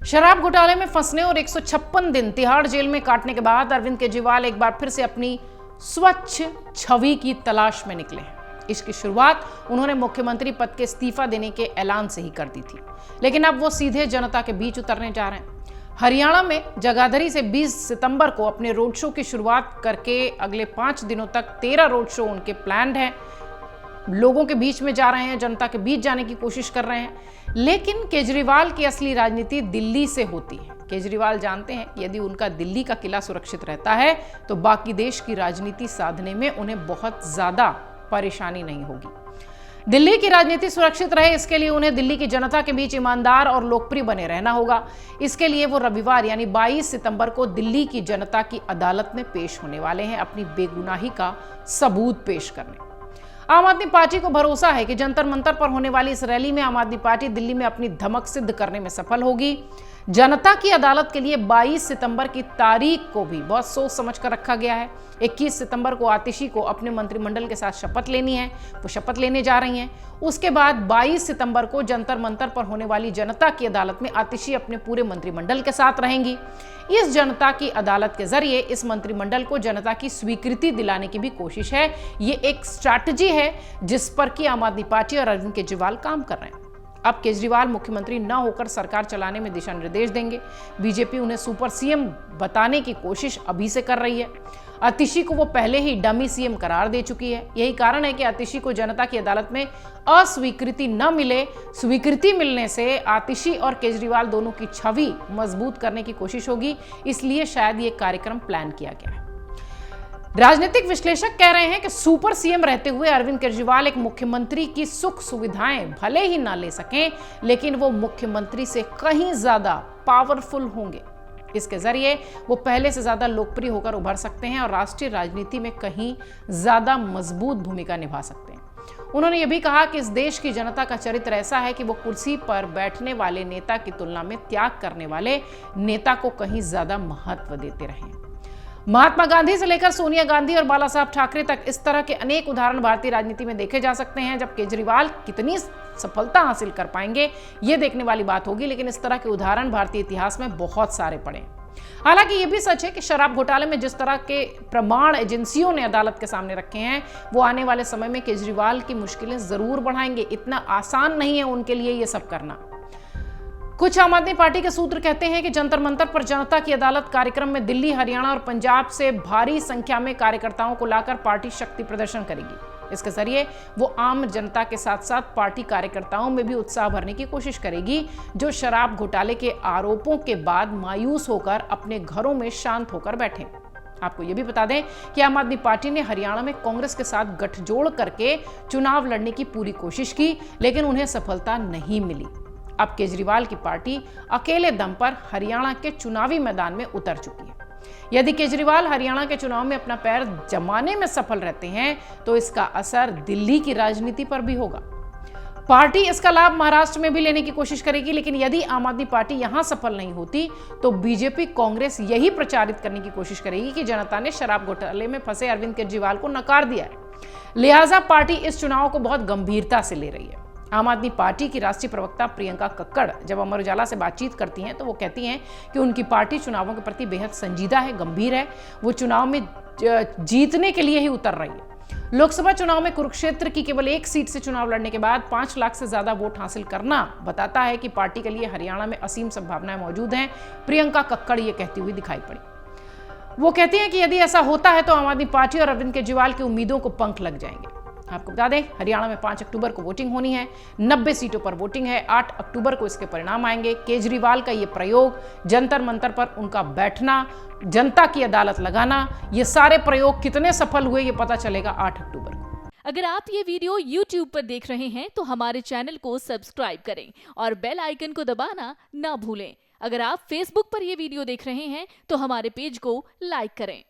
शराब घोटाले में फंसने और 156 दिन तिहाड़ जेल में काटने के बाद अरविंद केजरीवाल एक बार फिर से अपनी स्वच्छ छवि की तलाश में निकले हैं। इसकी शुरुआत उन्होंने मुख्यमंत्री पद के इस्तीफा देने के ऐलान से ही कर दी थी, लेकिन अब वो सीधे जनता के बीच उतरने जा रहे हैं। हरियाणा में जगाधरी से 20 सितंबर को अपने रोड शो की शुरुआत करके अगले 5 दिनों तक 13 रोड शो उनके प्लान्ड हैं। लोगों के बीच में जा रहे हैं, जनता के बीच जाने की कोशिश कर रहे हैं। लेकिन केजरीवाल की असली राजनीति दिल्ली से होती है। केजरीवाल जानते हैं कि यदि उनका दिल्ली का किला सुरक्षित रहता है तो बाकी देश की राजनीति साधने में उन्हें बहुत ज्यादा परेशानी नहीं होगी। दिल्ली की राजनीति सुरक्षित रहे, इसके लिए उन्हें दिल्ली की जनता के बीच ईमानदार और लोकप्रिय बने रहना होगा। इसके लिए वो रविवार यानी 22 सितंबर को दिल्ली की जनता की अदालत में पेश होने वाले हैं, अपनी बेगुनाही का सबूत पेश करने। आम आदमी पार्टी को भरोसा है कि जंतर मंतर पर होने वाली इस रैली में आम आदमी पार्टी दिल्ली में अपनी धमक सिद्ध करने में सफल होगी। जनता की अदालत के लिए 22 सितंबर की तारीख को भी बहुत सोच समझ कर रखा गया है। 21 सितंबर को आतिशी को अपने मंत्रिमंडल के साथ शपथ लेनी है, वो शपथ लेने जा रही हैं। उसके बाद 22 सितंबर को जंतर मंतर पर होने वाली जनता की अदालत में आतिशी अपने पूरे मंत्रिमंडल के साथ रहेंगी। इस जनता की अदालत के जरिए इस मंत्रिमंडल को जनता की स्वीकृति दिलाने की भी कोशिश है। ये एक स्ट्रैटेजी है जिस पर कि आम आदमी पार्टी और अरविंद केजरीवाल काम कर रहे हैं। अब केजरीवाल मुख्यमंत्री न होकर सरकार चलाने में दिशा निर्देश देंगे। बीजेपी उन्हें सुपर सीएम बताने की कोशिश अभी से कर रही है। आतिशी को वो पहले ही डमी सीएम करार दे चुकी है। यही कारण है कि आतिशी को जनता की अदालत में अस्वीकृति न मिले। स्वीकृति मिलने से आतिशी और केजरीवाल दोनों की छवि मजबूत करने की कोशिश होगी, इसलिए शायद ये कार्यक्रम प्लान किया गया है। राजनीतिक विश्लेषक कह रहे हैं कि सुपर सीएम रहते हुए अरविंद केजरीवाल एक मुख्यमंत्री की सुख सुविधाएं भले ही ना ले सकें, लेकिन वो मुख्यमंत्री से कहीं ज्यादा पावरफुल होंगे। इसके जरिए वो पहले से ज्यादा लोकप्रिय होकर उभर सकते हैं और राष्ट्रीय राजनीति में कहीं ज्यादा मजबूत भूमिका निभा सकते हैं। उन्होंने ये भी कहा कि इस देश की जनता का चरित्र ऐसा है कि वो कुर्सी पर बैठने वाले नेता की तुलना में त्याग करने वाले नेता को कहीं ज्यादा महत्व देते रहे। महात्मा गांधी से लेकर सोनिया गांधी और बाला साहब ठाकरे तक इस तरह के अनेक उदाहरण भारतीय राजनीति में देखे जा सकते हैं। जब केजरीवाल कितनी सफलता हासिल कर पाएंगे ये देखने वाली बात होगी, लेकिन इस तरह के उदाहरण भारतीय इतिहास में बहुत सारे पड़े। हालांकि ये भी सच है कि शराब घोटाले में जिस तरह के प्रमाण एजेंसियों ने अदालत के सामने रखे हैं वो आने वाले समय में केजरीवाल की मुश्किलें जरूर बढ़ाएंगे। इतना आसान नहीं है उनके लिए ये सब करना। कुछ आम आदमी पार्टी के सूत्र कहते हैं कि जंतर मंतर पर जनता की अदालत कार्यक्रम में दिल्ली, हरियाणा और पंजाब से भारी संख्या में कार्यकर्ताओं को लाकर पार्टी शक्ति प्रदर्शन करेगी। इसके जरिए वो आम जनता के साथ साथ पार्टी कार्यकर्ताओं में भी उत्साह भरने की कोशिश करेगी, जो शराब घोटाले के आरोपों के बाद मायूस होकर अपने घरों में शांत होकर बैठे। आपको यह भी बता दें कि आम आदमी पार्टी ने हरियाणा में कांग्रेस के साथ गठजोड़ करके चुनाव लड़ने की पूरी कोशिश की, लेकिन उन्हें सफलता नहीं मिली। अब केजरीवाल की पार्टी अकेले दम पर हरियाणा के चुनावी मैदान में उतर चुकी है। यदि केजरीवाल हरियाणा के चुनाव में अपना पैर जमाने में सफल रहते हैं तो इसका असर दिल्ली की राजनीति पर भी होगा। पार्टी इसका लाभ महाराष्ट्र में भी लेने की कोशिश करेगी, लेकिन यदि आम आदमी पार्टी यहां सफल नहीं होती तो बीजेपी कांग्रेस यही प्रचारित करने की कोशिश करेगी कि जनता ने शराब घोटाले में फंसे अरविंद केजरीवाल को नकार दिया है। लिहाजा पार्टी इस चुनाव को बहुत गंभीरता से ले रही है। आम आदमी पार्टी की राष्ट्रीय प्रवक्ता प्रियंका कक्कड़ जब अमर उजाला से बातचीत करती हैं तो वो कहती हैं कि उनकी पार्टी चुनावों के प्रति बेहद संजीदा है, गंभीर है। वो चुनाव में जीतने के लिए ही उतर रही है। लोकसभा चुनाव में कुरुक्षेत्र की केवल एक सीट से चुनाव लड़ने के बाद 5 लाख से ज्यादा वोट हासिल करना बताता है कि पार्टी के लिए हरियाणा में असीम संभावनाएं मौजूद हैं। प्रियंका कक्कड़ ये कहती हुई दिखाई पड़ी। वो कहती हैं कि यदि ऐसा होता है तो आम आदमी पार्टी और अरविंद केजरीवाल की उम्मीदों को पंख लग जाएंगे। आपको बता दें, हरियाणा में 5 अक्टूबर को वोटिंग होनी है। 90 सीटों पर वोटिंग है। 8 अक्टूबर को इसके परिणाम आएंगे। केजरीवाल का ये प्रयोग, जंतर मंतर पर उनका बैठना, जनता की अदालत लगाना, ये सारे प्रयोग कितने सफल हुए ये पता चलेगा 8 अक्टूबर को। अगर आप ये वीडियो YouTube पर देख रहे हैं तो हमारे चैनल को सब्सक्राइब करें और बेल आइकन को दबाना ना भूलें। अगर आप Facebook पर ये वीडियो देख रहे हैं तो हमारे पेज को लाइक करें।